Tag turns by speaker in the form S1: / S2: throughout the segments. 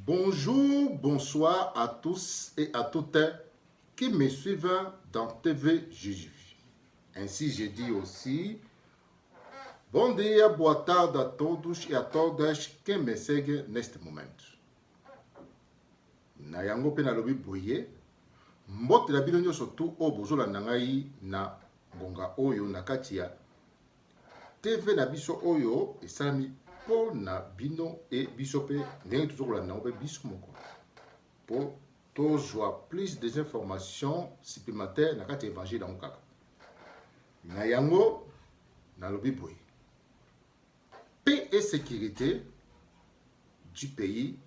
S1: Bonjour, bonsoir à tous et à toutes qui me suivent dans TV Jésus. Ainsi, je dis aussi, bom dia, boa tarde a todos e a todas que me seguem neste momento. Na yango pe na lobi boye, mbote la bino nyonso tu o bozolanda ngai na ngonga oyo na kati ya TV na biso oyo esalami po na bino e biso pe ndenge tozokolanda yango pe biso moko po tozwa plus des informations supplémentaires na kati ya évangile yango kaka na yango nalobi boye paix et sécurité du pays,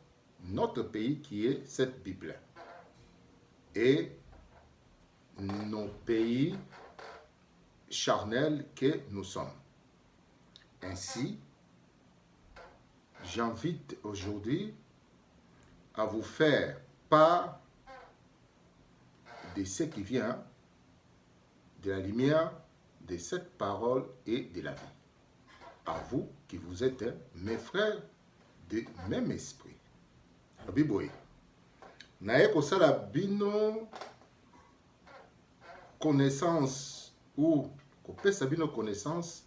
S1: notre pays qui est cette Bible et nos pays charnels que nous sommes. Ainsi, j'invite aujourd'hui à vous faire part de ce qui vient de la lumière de cette parole et de la vie. À vous qui vous êtes mes frères de même esprit. Biboye. Naye kosala bino connaissance ou kopesa bino connaissance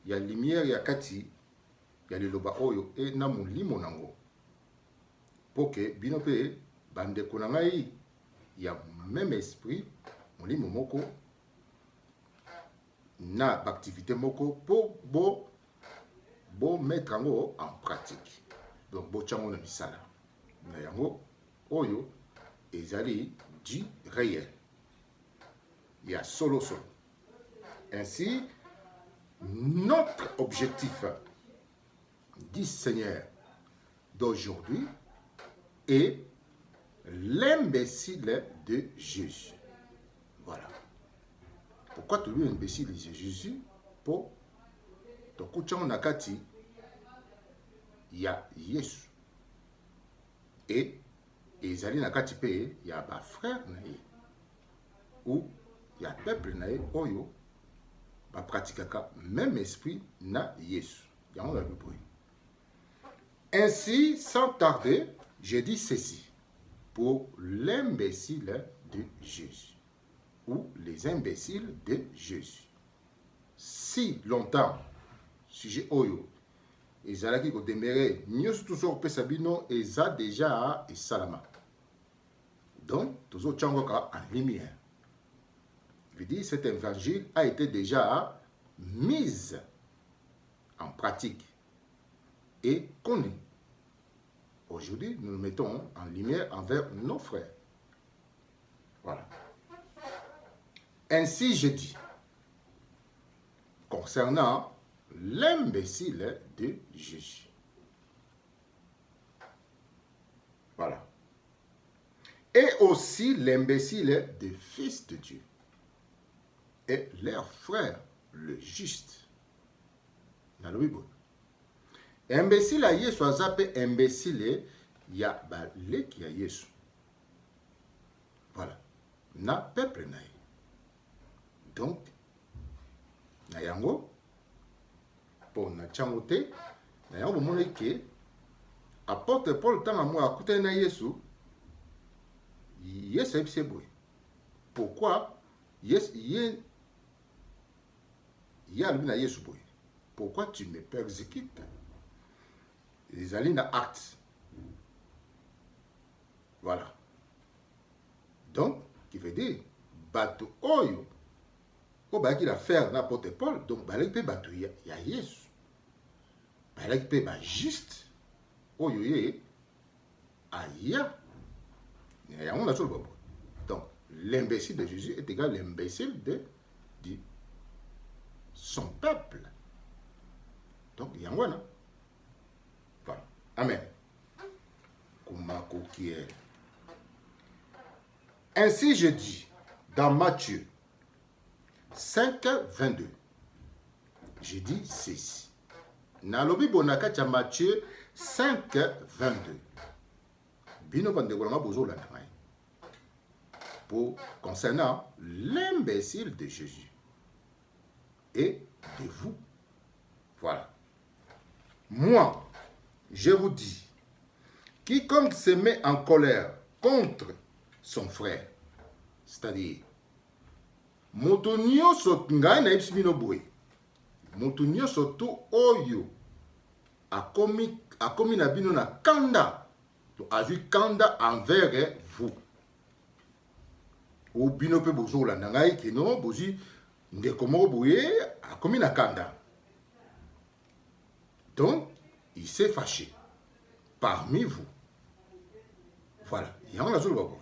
S1: ya lumière ya kati ya liloba oyo e na molimo nango. Poke bino pe bandeko na ngai ya même esprit molimo moko na activité moko po bo mettre yango en pratique. Donc bo chango na misala. Na yango oyo ezali du réel. Il y a solo. Ainsi, notre objectif du Seigneur d'aujourd'hui est l'imbécile de Jésus. Voilà. Pourquoi tu lui imbécile de Jésus? Pour tokuchango nakati ya Yesu. Et ezali nakati pe ya ba frère na ye. Ou ya peuple na ye oyo ba pratikaka même esprit na Yesu. Yango la Bible. Ainsi, sans tarder, je dis ceci pour l'imbécile de Jésus ou les imbéciles de Jésus. Si longtemps, sujet oyo, ezalaki ko demeurer nyonso tozo kopesa bino eza déjà et salama. Donc, tozo tchangoka en lumière. Je dis, cet évangile a été déjà mis en pratique et connu. Aujourd'hui, nous nous mettons en lumière envers nos frères. Voilà. Ainsi, je dis, concernant l'imbécile de Jésus. Voilà. Et aussi l'imbécile des fils de Dieu. Et leur frère, le juste. Dans le Bible. Imbécile à Yesu, azape imbécile, ya balé qui a Yesu. Voilà. Na peuple na. Donc, na yango, pour na changote, na yango mona ke, apôtre Paul tanga mo akute na Yesu, Yesu ebise boy. Pourquoi Yesu ya lui na Yesu boy. Pourquoi tu me persécutes? Les alliés na acte. Voilà. Donc, qui veut dire, bateau oyo, ko ba ki la faire n'importe Paul, donc balek pe bateau ya Yesu. Balek pe ba juste oyo ye aya. Ya on a tout le bon. Donc, l'imbécile de Jésus est égal à l'imbécile de son peuple. Donc, il y a un voilà. Amen. Ainsi je dis dans Matthieu 5, 22. Je dis ceci. Nalobi bonakati Matthieu 5, 22. Bino bandekolanga bozola na ngai. Pour concernant l'imbécile de Jésus et de vous. Voilà. Moi, je vous dis, quiconque se met en colère contre son frère, c'est-à-dire, moto nyonso ngai nayebisi bino boye, moto nyonso to oyo akomi na bino na kanda, azwi kanda envers vous, ou bino pe bozolanda ngai keno bozwi ndeko moko boye akomi na kanda, donc il s'est fâché parmi vous. Voilà, il y a un autre,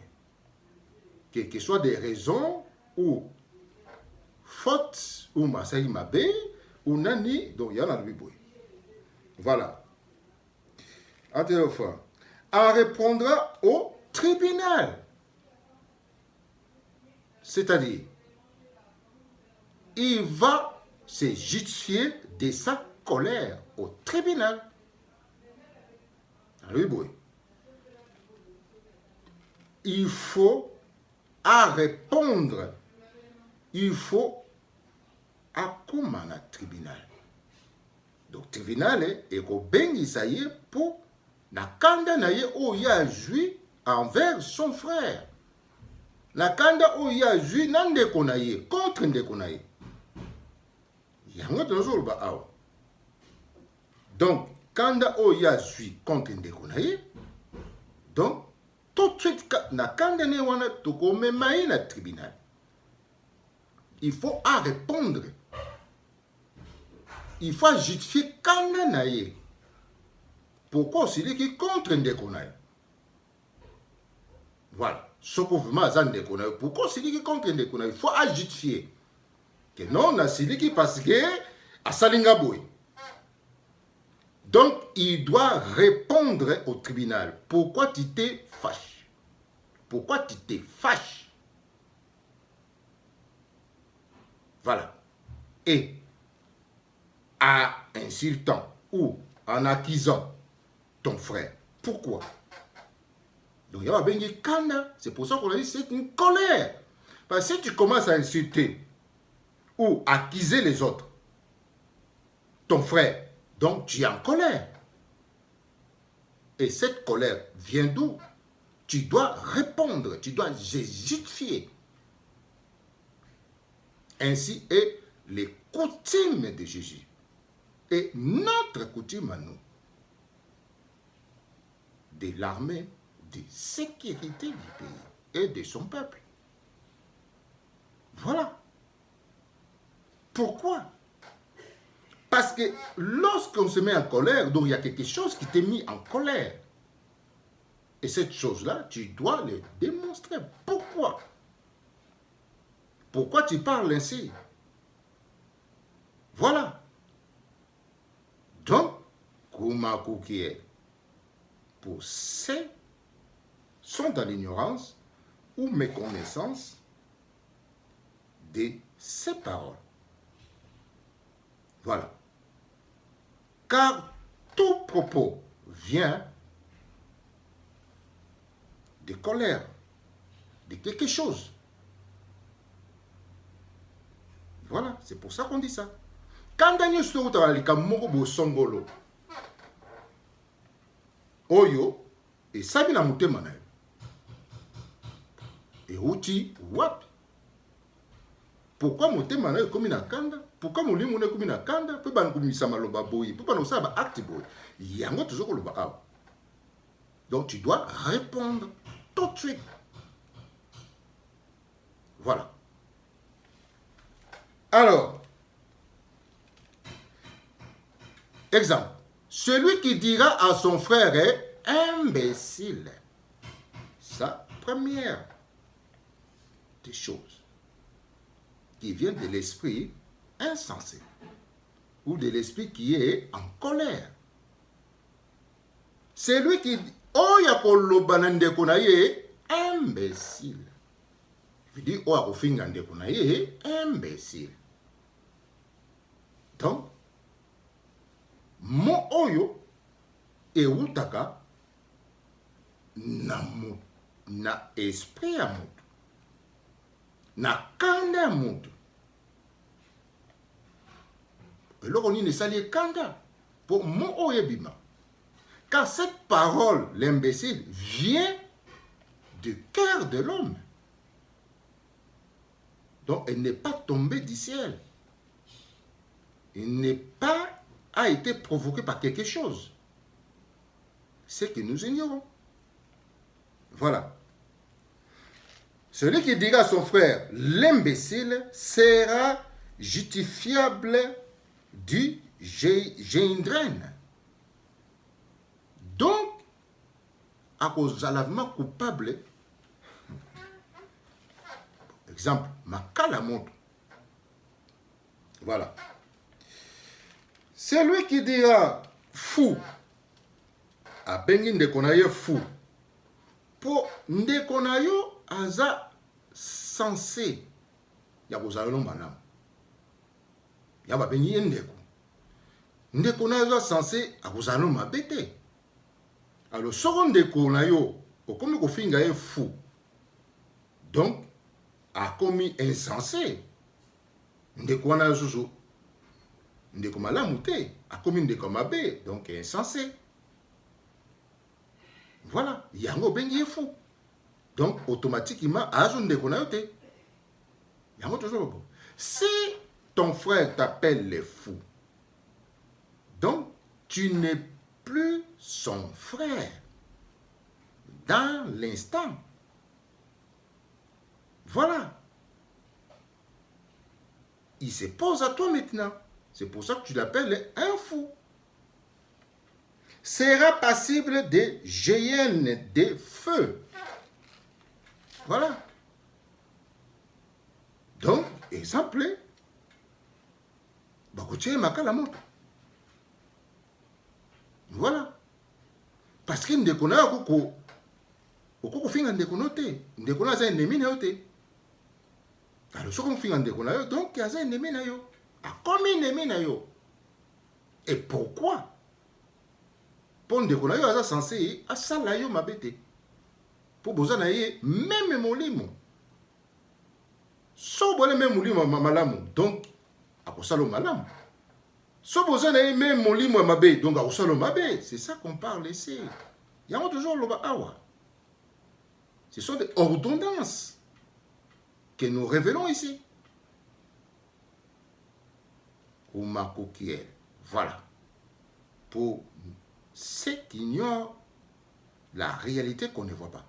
S1: quelles que soient des raisons ou faute ou Masai Mabe ou Nani, donc il y en a le biboué. Voilà. Encore fois, on répondra au tribunal. C'est-à-dire, il va se justifier de sa colère au tribunal. Le biboué. Il faut à répondre. Il faut à comment un tribunal. Donc tribunal est au bengisaye pour la kanda naye o ya jui envers son frère. La kanda o ya jui nande konaye contre nde konaye. Yango toujours ba awa. Donc kanda o ya jui contre nde konaye. Donc tout de suite na kanda ne wana to ko memaye na tribunal. Il faut à répondre. Il faut justifier kanda naye. Pourquoi celui qui contre Ndekonaye? Voilà. Ce que vous m'avez dit, pourquoi celui qui contre Ndekonaye? Il faut justifier. Que non, on a celui qui parce que à Salingaboui. Donc, il doit répondre au tribunal. Pourquoi tu t'es fâché? Pourquoi tu t'es fâché? Voilà. Et en insultant ou en accusant ton frère. Pourquoi? Donc il y a un kanda. C'est pour ça qu'on a dit c'est une colère. Parce que si tu commences à insulter ou accuser les autres, ton frère, donc tu es en colère. Et cette colère vient d'où? Tu dois répondre, tu dois justifier. Ainsi est les coutumes de Jésus. Et notre coutume à nous, de l'armée de sécurité du pays et de son peuple. Voilà. Pourquoi? Parce que lorsqu'on se met en colère, donc il y a quelque chose qui t'est mis en colère. Et cette chose-là, tu dois le démontrer. Pourquoi? Pourquoi tu parles ainsi? Voilà. Donc, Kumaku qui est pour ceux sont dans l'ignorance ou méconnaissance de ces paroles. Voilà. Car tout propos vient de colère, de quelque chose. Voilà, c'est pour ça qu'on dit ça. Quand Daniel Souta a dit songolo, Oyo, et Sabina Moutemana, et Outi, Wap. Pourquoi Moutemana est comme une kanda? Pourquoi Moulimou est comme une kanda? Pourquoi nous sommes sama loba boy? Pourquoi nous sommes acte boy? Il y a toujours le ba. Donc tu dois répondre tout de suite. Voilà. Alors, exemple, celui qui dira à son frère est imbécile. Ça, première des choses qui vient de l'esprit insensé ou de l'esprit qui est en colère. Celui qui dit oh yakolobanande konaye imbécile. Il dit oh yakofingande konaye imbécile. Donc mo oyo eutaka na esprit ya mutu na kanda ya mutu eloko nini esali ekanda po mo oyo ebima Car cette parole, l'imbécile, vient du cœur de l'homme. Donc, elle n'est pas tombée du ciel. Elle n'est pas a été provoquée par quelque chose. C'est que nous ignorons. Voilà. Celui qui dira à son frère, l'imbécile, sera justifiable du gendrène. Donc, à cause de l'avènement coupable, exemple, ma calamonde. Voilà. Celui qui dira fou, a bengi ndekonaye fou, pour ndekonayo aza censé, ya kozala no manam. Ya ba bengi ndeko. Ndekonayo aza censé a kozala no mabete. Alors, soko ndekonayo, okomi kofinga ye fou. Donc, a commis insensé. Ndeko wana susu. Ndeko malamu te. A commis ndeko mabe. Donc, insensé. Voilà. Yango bengi fou. Donc, automatiquement, azo ndeko na yo te. Yango toujours bon. Si ton frère t'appelle les fous, donc, tu n'es plus son frère dans l'instant. Voilà. Il se pose à toi maintenant. C'est pour ça que tu l'appelles un fou. Sera passible de géhennes de feu. Voilà. Donc, exemple, bakoutier makalamoto. Voilà. Parce que ndeko na yo koko finga ndeko no te. Ndeko na za ennemi na yo te. Alors, ce qu'on fait en ndeko na yo, donc il y a un ennemi na yo. A combien ennemi na yo? Et pourquoi? Pour ndeko na yo aza censé a sala yo mabete. Pour boza na ye même molimo. So bole même molimo malamu, donc a kosalo malamu. So boza na ye même molimo mabe, donc a kosalo mabe. C'est ça qu'on parle ici. Il y a toujours le awa. Ce sont des ordonnances que nous révélons ici. Voilà. Pour ceux qui ignorent la réalité qu'on ne voit pas.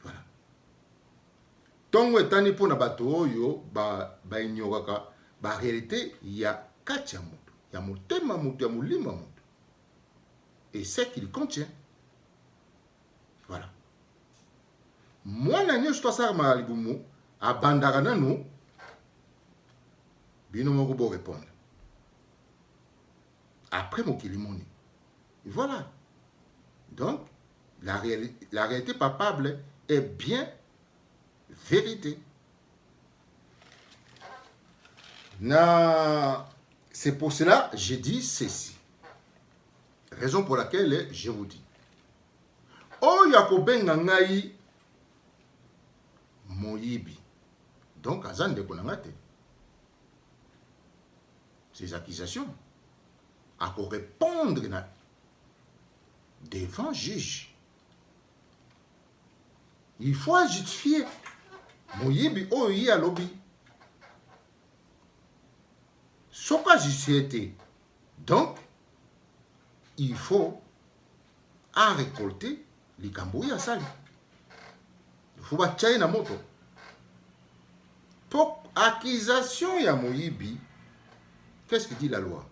S1: Voilà. Donc, étant pour na bato oyo ba ignoraka ba réalité, il y a quatre mots. Il y a motema moto, il y a molima moto. Et ce qu'il contient. Voilà. Moi, je suis à libumu, à Bandarana, nous, bien on va répondre. Après mon kilimoni. Voilà. Donc, la réalité palpable est bien vérité. C'est pour cela que je dis ceci. Raison pour laquelle je vous dis. Oh, yakobenga ngai moyibi. Donc, azan de konangate. Ces accusations. À répondre devant juge. Il faut justifier. Moyibi, oh, y a lobby. Sauf pas justifié. Donc, il faut à récolter les cambouis à sali. Il faut pas na moto. Pour accusation ya moyibi, qu'est-ce que dit la loi?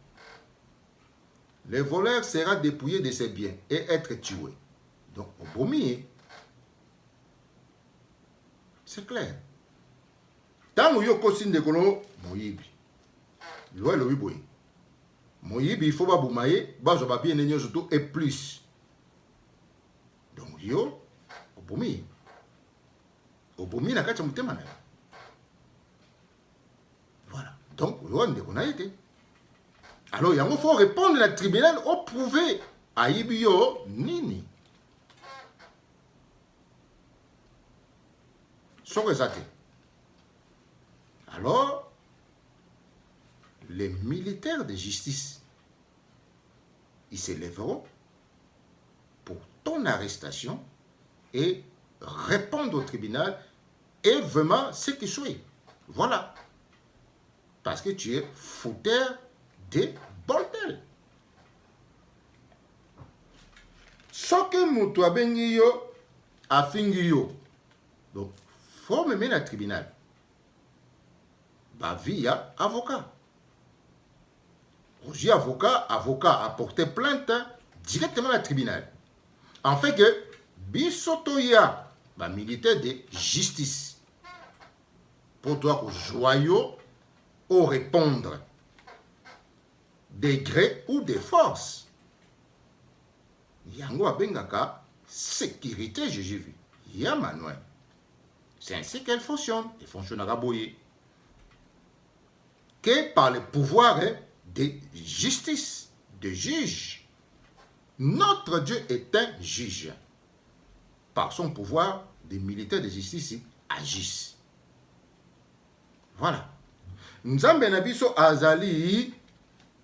S1: Le voleur sera dépouillé de ses biens et être tué. Donc, au bomi, c'est clair. Tant que vous avez un kono moyibi, loi le wiboy. Moyibi, il faut pas boumaye, bazo ba bien nenyo surtout et plus. Donc, yo, au bomi. Au bomi, na kacha mutema na. Voilà. Donc, on a été. Alors, il faut répondre à la tribunal au prouvé à Ibio Nini. Alors, les militaires de justice, ils s'élèveront ton arrestation et répondre au tribunal et vraiment ce qui suit. Voilà. Parce que tu es fouteur de bordel. Ce que moto abengi yo, afingi yo. Donc, faut me mettre au tribunal. Bah, via avocat. Roger avocat a porté plainte directement au tribunal. En fait que, bisotoya, bah, militaire de justice. Pour toi, joyau, ou répondre des gré ou des forces. Yango abengaka sécurité, j'ai vu. Ya Manuel. C'est ainsi qu'elle fonctionne. Elle fonctionne à boyer. Que par le pouvoir de justice, de juge. Notre Dieu est un juge. Par son pouvoir, des militaires de justice agissent. Voilà. Nzambe na biso azali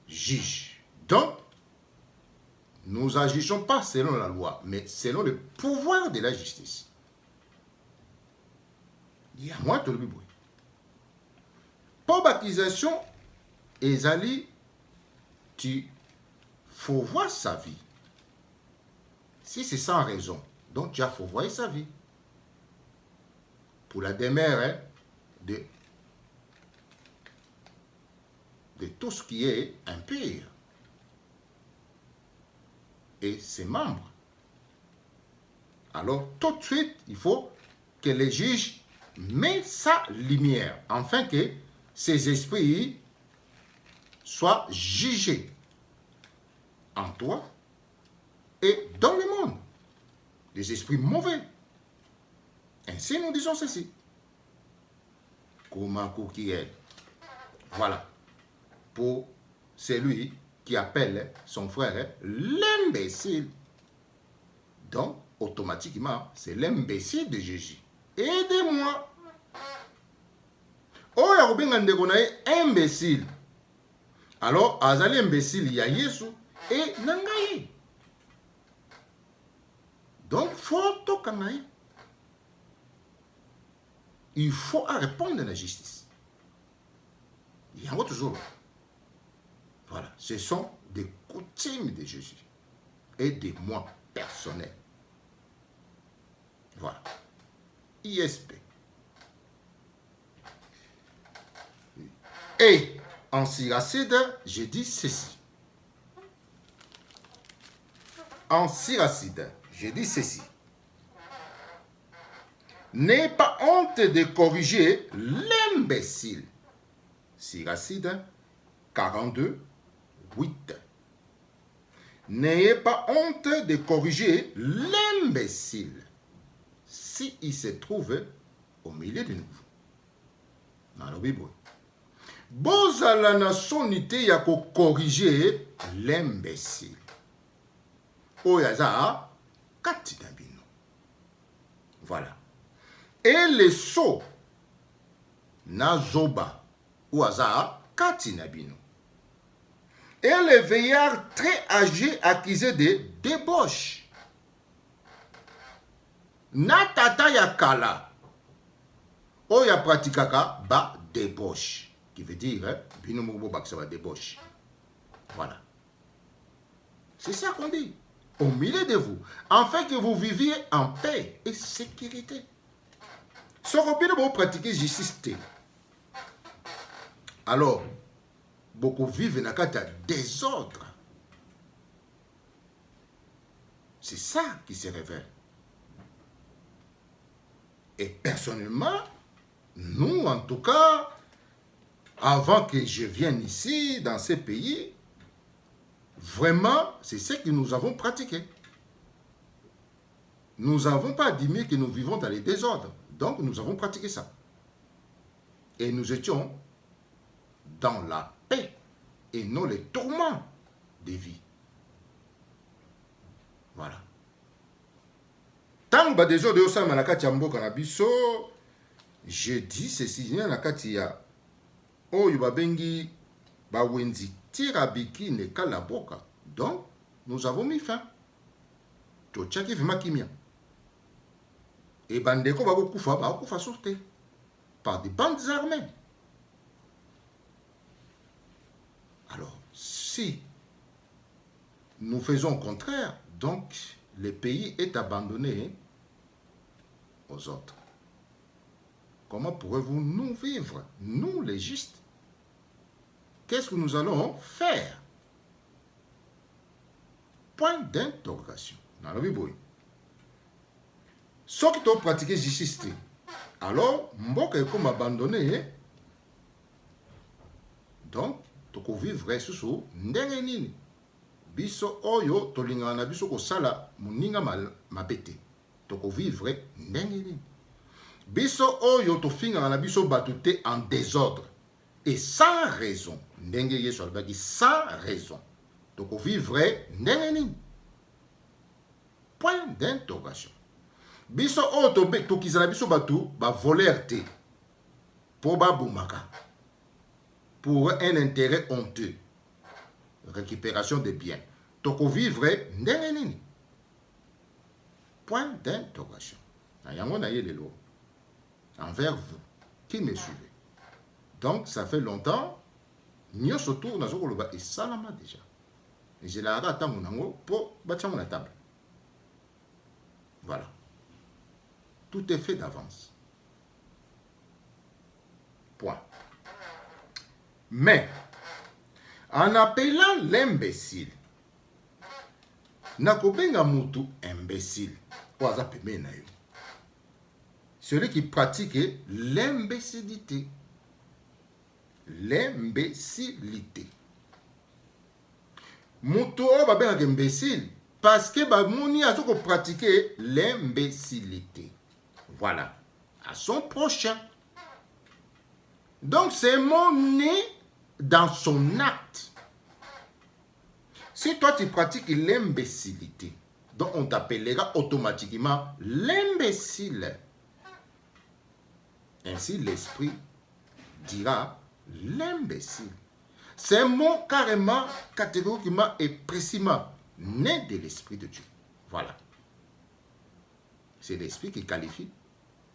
S1: juge. Donc, nous n'agissons pas selon la loi, mais selon le pouvoir de la justice. Il y a moi tout le biboué. Pour baptisation, ezali, tu faut voir sa vie. Si c'est sans raison, donc tu as faut voir sa vie. Pour la demeure de tout ce qui est impur et ses membres. Alors, tout de suite, il faut que les juges mettent sa lumière, afin que ces esprits soient jugés en toi et dans le monde. Les esprits mauvais. Ainsi, nous disons ceci. Koumakou qui est. Voilà. Pour celui qui appelle son frère l'imbécile. Donc, automatiquement, c'est l'imbécile de Jésus. Aidez-moi. Oh, il y a un imbécile. Alors, azali imbécile, il y a Yesu et Nangaye. Donc, faut kangaye. Il faut répondre à la justice. Il y a toujours. Voilà, ce sont des coutumes de Jésus et des moi personnels. Voilà. ISP. Et en Siracide, je dis ceci. En Siracide, je dis ceci. N'ayez pas honte de corriger l'imbécile. Siracide 42, 8. N'ayez pas honte de corriger l'imbécile s'il se trouve au milieu de nous. Dans la Bible. Bozala na sonité ya ko corriger l'imbécile. Oyaza kati na bino. Voilà. Et les sots na zoba oyaza kati na bino. Et les veillards très âgés accusés de débauche. Na tata ya kala. Oya pratikaka ba débauche. Qui veut dire, bino mobo baksa ba débauche. Voilà. C'est ça qu'on dit. Au milieu de vous. Afin que vous viviez en paix et sécurité. Ce que vous pratiquez justice. Alors, beaucoup vivent dans le désordre. C'est ça qui se révèle. Et personnellement, nous, en tout cas, avant que je vienne ici, dans ces pays, vraiment, c'est ce que nous avons pratiqué. Nous n'avons pas admis que nous vivons dans les désordres. Donc, nous avons pratiqué ça. Et nous étions dans la paix et non les tourments des vies. Voilà. Tant que des gens de Osama Nakati Ambo Kanabiso, je dis ceci, Nakati ya Oyo Babengi Bawenzi Tirabiki Nekalaboka. Donc, nous avons mis fin. totiaki vraiment kimia. Et bandeko bakokufa sorte par des bandes armées. Alors, si nous faisons au contraire, donc le pays est abandonné aux autres. Comment pourrez-vous nous vivre, nous les justes? Qu'est-ce que nous allons faire? Point d'interrogation. Dans la Bible. Ceux qui ont pratiqué justice, alors, mboka est comme abandonné. Donc, toko vivre sous ndenge nini. Biso oyo tolingana na biso ko sala muninga mabete. Toko vivre ndenge nini. Biso oyo tofinga na biso batute en désordre et sans raison. Ndenge Yesu alobaki sans raison. Toko vivre ndenge nini. Point d'interrogation. Biso oyo tokizala biso batu ba voler te. Po ba bumaka. Pour un intérêt honteux. Récupération des biens. Toko vivre ndenge nini. Point d'interrogation. Yango na ye lelo. Envers vous qui me suivez. Donc ça fait longtemps. Nyo soto na zoko loba et salama déjà. Et je la rata monango pour battre la table. Voilà. Tout est fait d'avance. Point. Mais, en appelant l'imbécile, nakobenga mutu imbécile. Celui qui pratique l'imbécilité. L'imbécilité. Mutu o babenga imbécile parce que bamoni azoko pratiquer l'imbécilité. Voilà. À son prochain. Donc, c'est mon nez dans son acte. Si toi, tu pratiques l'imbécilité, donc on t'appellera automatiquement l'imbécile. Ainsi, l'esprit dira l'imbécile. C'est un mot carrément, catégoriquement et précisément né de l'esprit de Dieu. Voilà. C'est l'esprit qui qualifie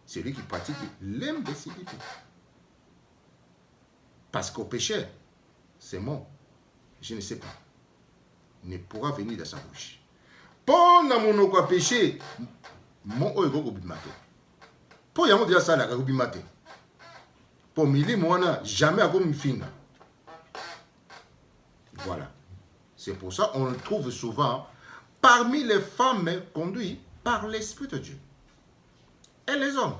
S1: celui qui pratique l'imbécilité. Parce qu'au péché, c'est mot, je ne sais pas, ne pourra venir de sa bouche. Pendant mon péché, mon oeil est bimate. Pour y dire ça, la bimate. Pour mili, moi, jamais à comme finga. Voilà. C'est pour ça qu'on le trouve souvent parmi les femmes conduites par l'Esprit de Dieu. Et les hommes.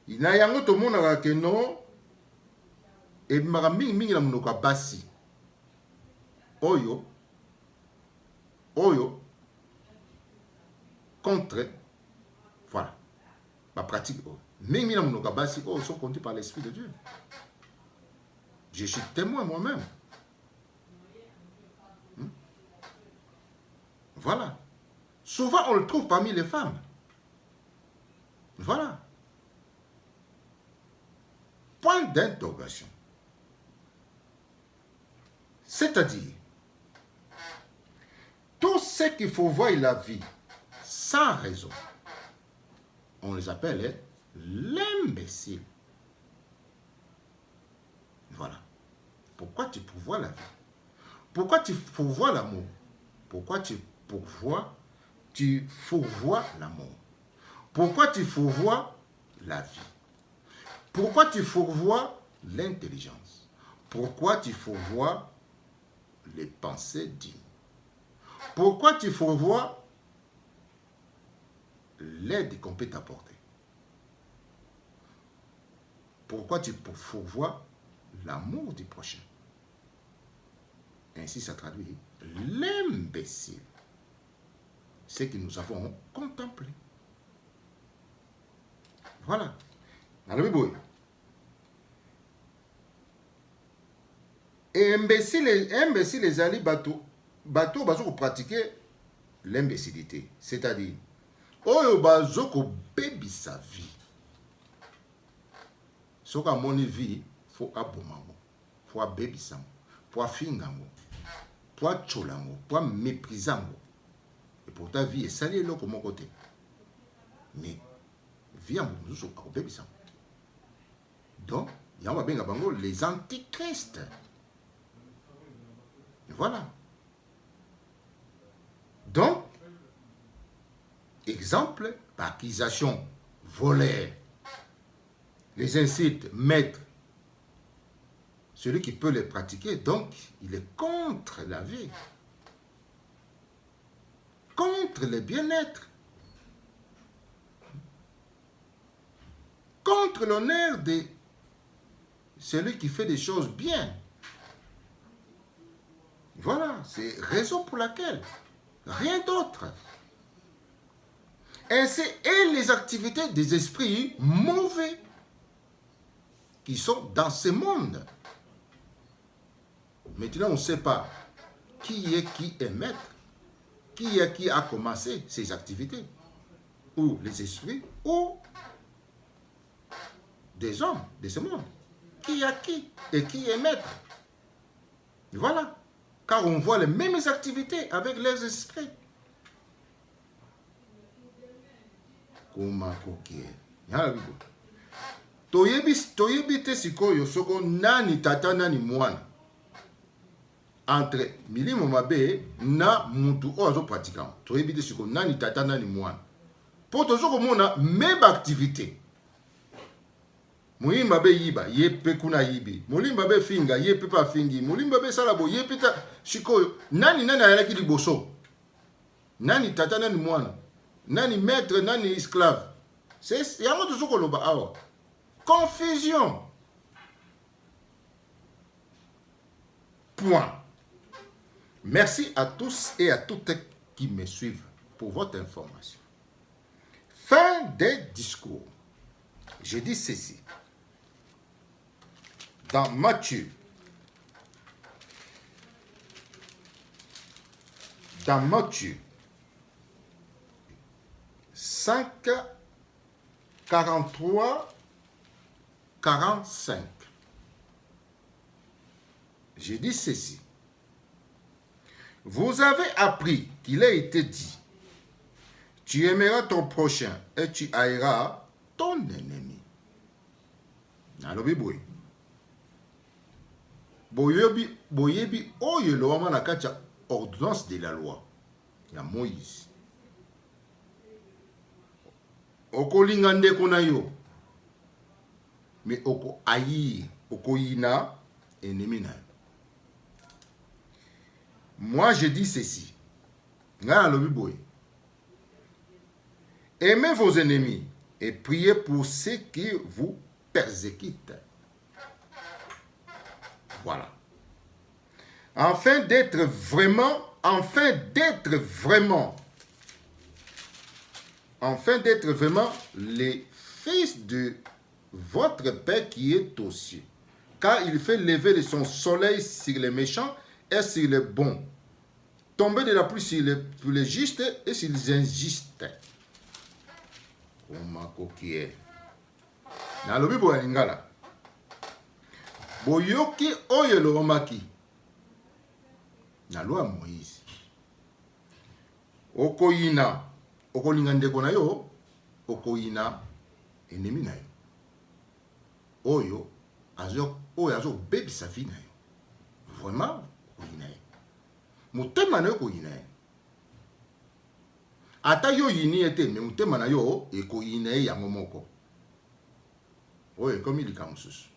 S1: Il y a un autre monde qui non et mingi la munoka basi. Oyo contre voilà ma pratique. Mingi la munoka basi sont conduits par l'Esprit de Dieu. Je suis témoin moi-même. Voilà. Souvent, on le trouve parmi les femmes. Voilà. Point d'interrogation. C'est-à-dire, tous ceux qu'il faut voir la vie sans raison, on les appelle l'imbécile. Voilà. Pourquoi tu pourvois la vie? Pourquoi tu pourvois l'amour? Pourquoi tu pourvois l'amour? Pourquoi tu pourvois la vie? Pourquoi tu pourvois l'intelligence? Pourquoi tu pourvois les pensées dignes? Pourquoi tu pourvois l'aide qu'on peut t'apporter? Pourquoi tu pourvois l'amour du prochain? Ainsi, ça traduit l'imbécile. Ce que nous avons contemplé. Voilà. Dans la Bible. Et imbécile les alliés bateau bazo pratiquer l'imbécilité. C'est-à-dire, oyo bazo ko bébi sa vie. Ce qu'on a vie, faut abomango, faut abébisamo, faut afingango. pour cholango, pour méprisamo. Et pour ta vie, et salir là comme mon côté. Mais, viens, nous sommes à bébissan. Donc, il y a bien les antichrists. Voilà. Donc, exemple, par accusation, voler, les insultes, maître, celui qui peut les pratiquer, donc, il est contre la vie, contre le bien-être, contre l'honneur de celui qui fait des choses bien. Voilà, c'est raison pour laquelle, rien d'autre. Ainsi, et les activités des esprits mauvais qui sont dans ce monde. Maintenant, on ne sait pas qui est maître, qui a commencé ces activités, ou les esprits, ou des hommes de ce monde. Qui et qui est maître. Voilà. Car on voit les mêmes activités avec les esprits. Comment coquille. Toyebi te sikoyo soko nani tata nani mwana. Entre milimo mabe na mutu ozo pratiquant. Toyebi te siko nani tata nani mwana. Pour toujours mona même activité. Mulimba be yiba yepe kuna yibi. Mulimba be finga yepe pa fingi. Mulimba be salabo yepe ta sikoyo. Nani ayalaki liboso. Nani tata nani mwana. Nani maître nani esclave. C'est yango toujours koloba awa. Confusion. Point. Merci à tous et à toutes qui me suivent pour votre information. Fin des discours. Je dis ceci. Dans Matthieu 5, 43, 45. Je dis ceci. Vous avez appris qu'il a été dit, tu aimeras ton prochain et tu haïras ton ennemi. Nalobi boy. Boyebi oyo lo wama na kacha ordonnance de la loi. Ya Moïse. Oko linga ndeko na yo. Mais oko aïe, oko yina ennemi na yo. Moi je dis ceci. Nga lobi boy. Aimez vos ennemis et priez pour ceux qui vous persécutent. Voilà. Afin d'être vraiment les fils de votre Père qui est aux cieux. Car il fait lever de son soleil sur les méchants et sur les bons. Tomber de la pluie sur les justes et sur les injustes. Omako qui est. Nalobi bo lingala. Boyoki oyo lo omaki. Na loi Moïse. Okoyina, okolinga ndeko na yo, okoyina ennemi na yo. Oyo azo bebi sa vie na yo. Vraiment, okoyina yo. Motema na yo koyina yo. Ata yo yini ete, me motema na yo ekoyina yo yango moko. Oyo komi likamususu.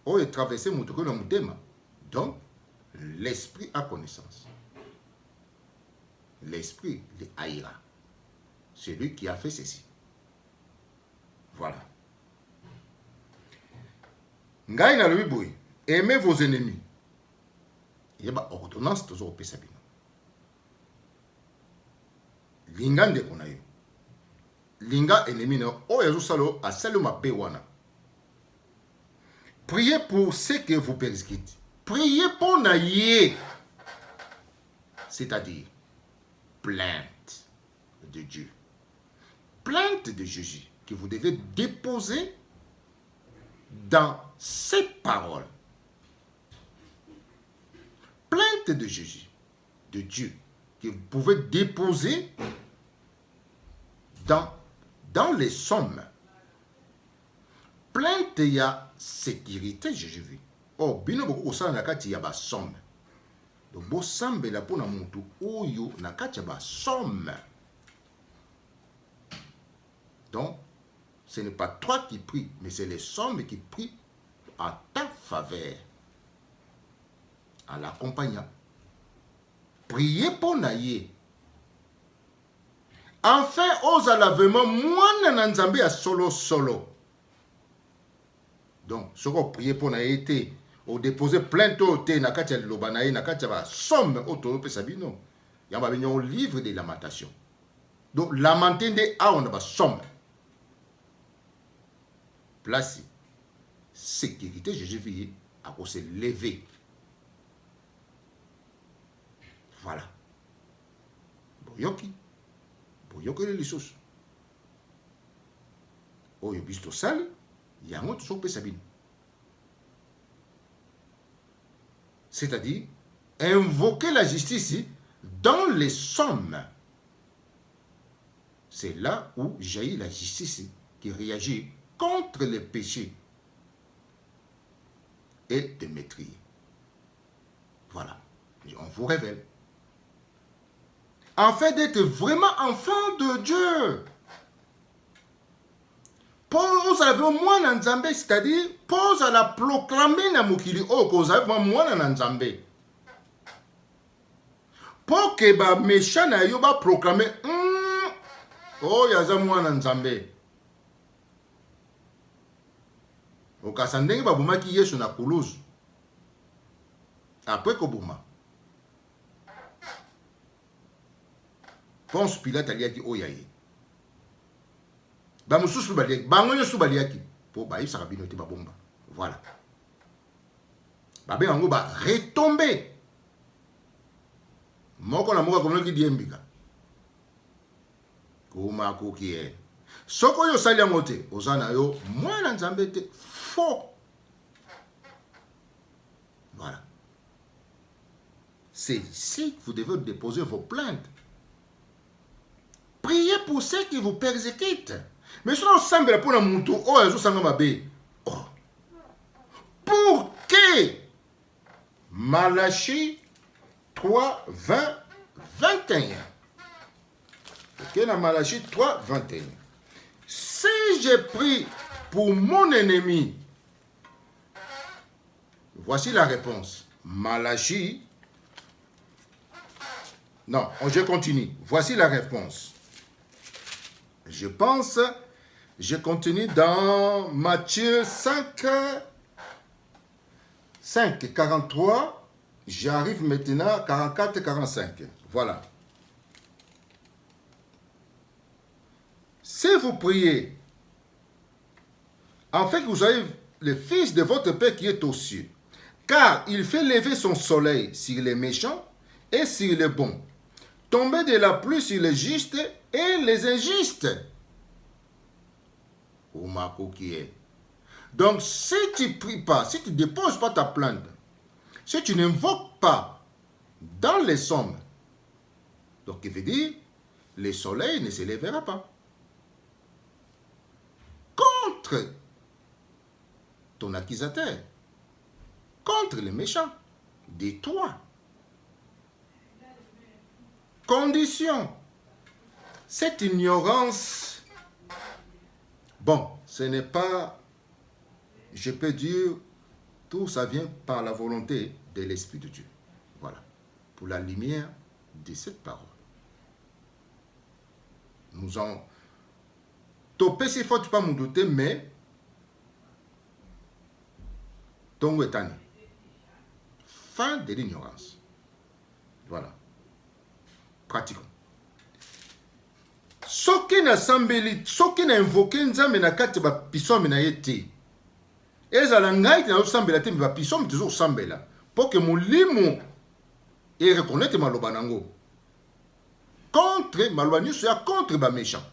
S1: Oyo traversé motoko na motema. Donc, l'esprit a connaissance. L'esprit les haïra. Celui qui a fait ceci. Voilà. Ngai na lobi boy. Aimez vos ennemis. Il y a ordonnance toujours au Pesabino. Linga ndeko na yo. Linga ennemi na oyo azo salo asalo mabe wana. Priez pour ceux que vous persécutez. Priez pour naïe. C'est-à-dire plainte de Dieu. Plainte de Jésus que vous devez déposer dans ces paroles. plainte de Jésus, de Dieu, que vous pouvez déposer dans les sommes. Plainte ya sécurité, Jésus vu. Oh, bino boko osala na kati ya ba somme. Donc, bo sambela pona mutu oyo na kati ya ba somme. Donc, ce n'est pas toi qui pries, mais c'est les sommes qui prient en ta faveur. En l'accompagnant. Priez pour naïe. Enfin, ozala vraiment mwana na nzambe ya solo solo. Donc, ce qu'on prie pour naïe, au déposer plainte au thé, na kati ya liloba naïe, na kati ya ba somme auto pe sabino. Yamba benyo livre de lamentation. Donc, lamenter de a on a ba somme. Place sécurité, Jésus vit à cause se lever. Voilà. Boyoki les choses. Oyo bisto sale, yango to sope sabine. C'est-à-dire invoquer la justice dans les sommes. C'est là où jaillit la justice qui réagit contre les péchés et de maîtriser. Voilà. On vous révèle. En fait, d'être vraiment enfant de Dieu. Pose à la moi Nzambe, c'est-à-dire, pose à la proclamer na mukili o cause à moi Nzambe. Pour que ba méchant na yo ba proclamer oh yaza moi Nzambe. Okasandenge ba buma ki Yesu na kuluzu. Après ko buma. Ponce Pilate aliaki oyaye. Ba mususu baliaki, bangonyo su baliaki po ba isa kabino te ba bomba. Voilà. Ba be ngo ba retomber. Moko na moka komoki diembika. Kuma kokie. Soko yo sali amote, ozana yo mwana Nzambe te faux. Voilà. C'est ici que vous devez déposer vos plaintes. Priez pour ceux qui vous persécutent. Mais si on semble pour la moutou, oh, ils sont mabe. Oh. Pour que Malachie 3, 20, 21. Ok, dans Malachie 3, 21. Si j'ai pris pour mon ennemi, voici la réponse. Malachie. Non, je continue. Voici la réponse. Je pense, je continue dans Matthieu 5, 43. J'arrive maintenant à 44 et 45. Voilà. Si vous priez, en fait, vous avez le Fils de votre Père qui est aux cieux, car il fait lever son soleil sur les méchants et sur les bons, tomber de la pluie sur les justes et les injustes. Donc, si tu ne pries pas, si tu ne déposes pas ta plainte, si tu n'invoques pas dans les sommes, donc il veut dire, le soleil ne se lèvera pas contre ton accusateur, contre les méchants, de toi. Condition. Cette ignorance, bon, ce n'est pas, je peux dire, tout ça vient par la volonté de l'Esprit de Dieu. Voilà. Pour la lumière de cette parole. Nous en topé si faut pas me douter, mais ton étani. Fin de l'ignorance. Voilà. Pratiquons. Soki na sambeli, soki na invoqué nzambe na kati ba pisome na yete. Ezala ngai na sambela te ba pisome toujours sambela. Pour que mon limo et reconnaître maloba nango. Contre malwani soit contre ba méchant.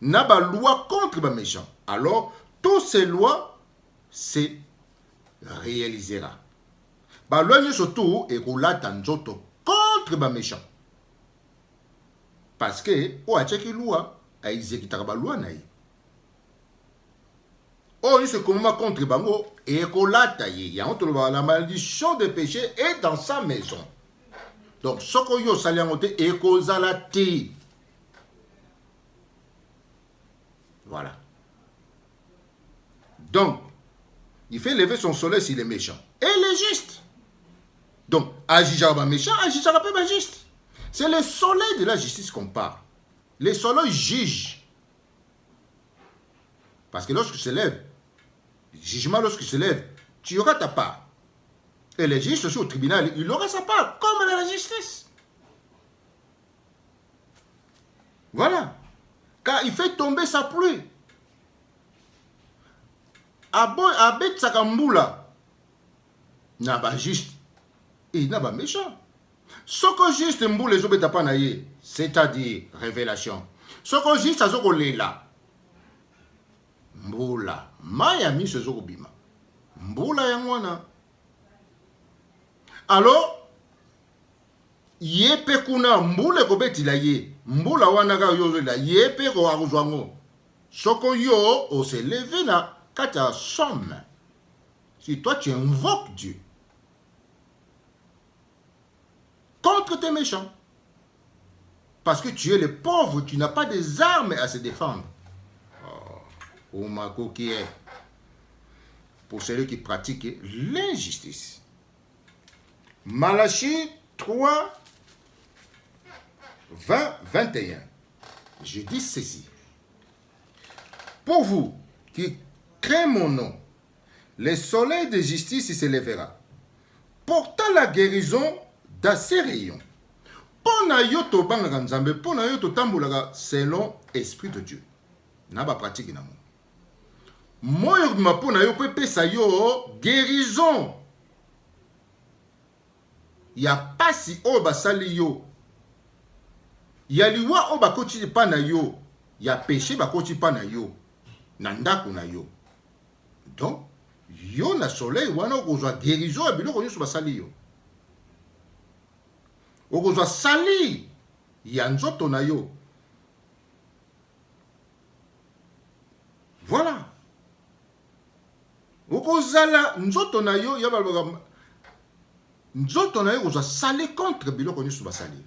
S1: Na ba loi contre ba méchant. Alors toutes ces lois se réalisera. baloi surtout et kolata nzoto contre ba méchant. Parce que o acheki loi a exécuter ba loi na ye. Oh, il se combat contre bango et kolata ye. Ya la malédiction des péchés est dans sa maison. Donc soko yo saliangote et kozalati. Voilà. Donc il fait lever son soleil s'il est méchant. Et il est juste. Donc, agissant méchant, agissant pas juste. C'est le soleil de la justice qu'on parle. Le soleil juge. Parce que lorsque se lève, jugement lorsque se lève, tu auras ta part. Et le juge aussi au tribunal, il aura sa part, comme dans la justice. Voilà. Car il fait tomber sa pluie. Abet Sakambula n'a pas juste. Et il n'a pas méchant. Ce que juste mboule les obéta pas naïe, c'est-à-dire révélation. Ce que juste à ce qu'on est là. Mboula. Miami ce zoko bima. Mboula yangwana. Alors, yepe kuna mboule kobeti la ye. Mboula wana ka yo la yepe ko aruzwango. Ce que yo o se levé na kata somme. Si toi tu invoques Dieu contre tes méchants. Parce que tu es le pauvre, tu n'as pas des armes à se défendre. Oh, Omako qui est pour celui qui pratique l'injustice. Malachie 3, 20, 21. Je dis ceci. Pour vous qui craignez mon nom, le soleil de justice se lèvera, portant la guérison dans ses rayons. Pona yo to bangaka nzambe, pona yo to tambolaka selon esprit de Dieu. Na ba pratique na mo. Moyo ma pona yo pe pesa yo guérison. Ya pasi o basali yo. Ya liwa o bakoti pa na yo. Ya péché bakoti pa na yo. Na ndako na yo. Donc yo na soleil wana ko zo guérison e biloko nyoso basali yo. Okozwa sali ya nzoto na yo. Voilà. Okozala nzoto na yo ya balobaka nzoto na yo okozwa sali contre biloko nyonso basali.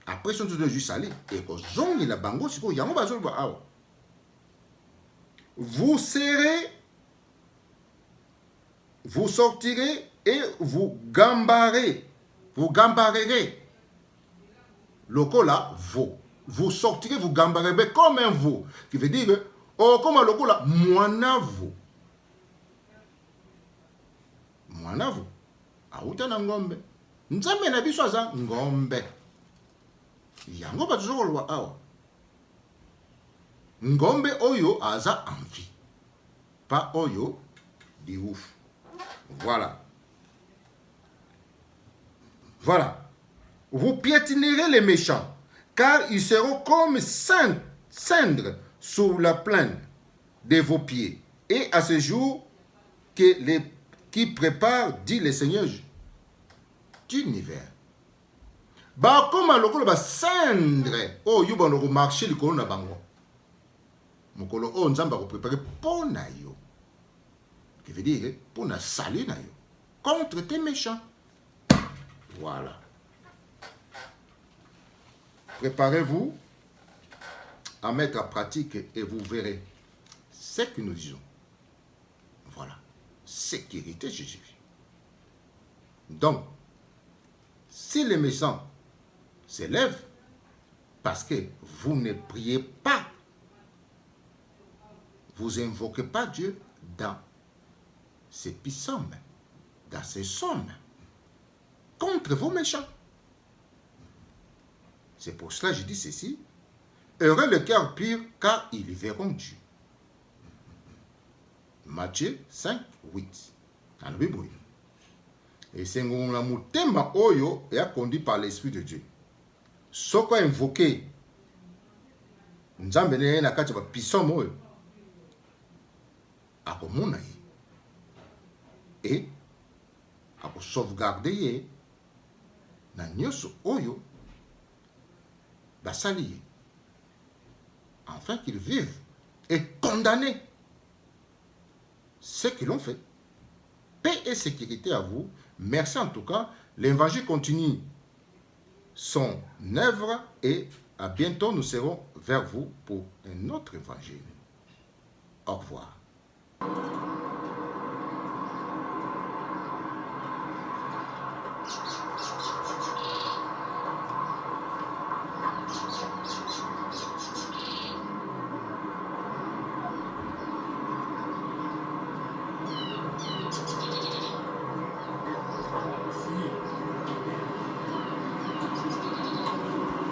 S1: Après son nzoto juste sali et kozongi la bango siko yango bazoloba awa. Vous serez, vous sortirez et vous gambarez. Vous gambarerez. Lokola, vous. Vous sortirez, vous gambarerez comme un veau. Qui veut dire, oh, comme un lokola, moana vous. Moana vous. Aouta na ngombe. Nzambe na biso aza ngombe. Yango ba toujours lwa awa. Ngombe oyo aza en vie. Pas oyo di ouf. Voilà. Voilà. Vous piétinerez les méchants, car ils seront comme cendres sous la plaine de vos pieds. Et à ce jour qui prépare, dit le Seigneur d'univers. Bah, comme le ba cendre, oh, you ban marché le colon na bango. Mon colon, oh, nzamba ko préparer pour na yo. Qui veut dire, pour na salut na yo. Contre tes méchants. Voilà. Préparez-vous à mettre en pratique et vous verrez ce que nous disons. Voilà. Sécurité Jésus. Donc, si les méchants s'élèvent, parce que vous ne priez pas, vous invoquez pas Dieu dans ces psaumes, dans ces psaumes, contre vos méchants. C'est pour cela que je dis ceci. Heureux le cœur pur, car ils verront Dieu. Matthieu 5, 8. Dans la Bible. Et c'est un thème oyo et conduit par l'Esprit de Dieu. Ce qu'on a invoqué, nous avons besoin de faire psaume oyo. Et sauvegarder ye na nyonso oyo basali ye, afin qu'ils vivent et condamner ceux qui l'ont fait. Paix et sécurité à vous. Merci en tout cas. L'évangile continue son œuvre et à bientôt nous serons vers vous pour un autre évangile. Au revoir.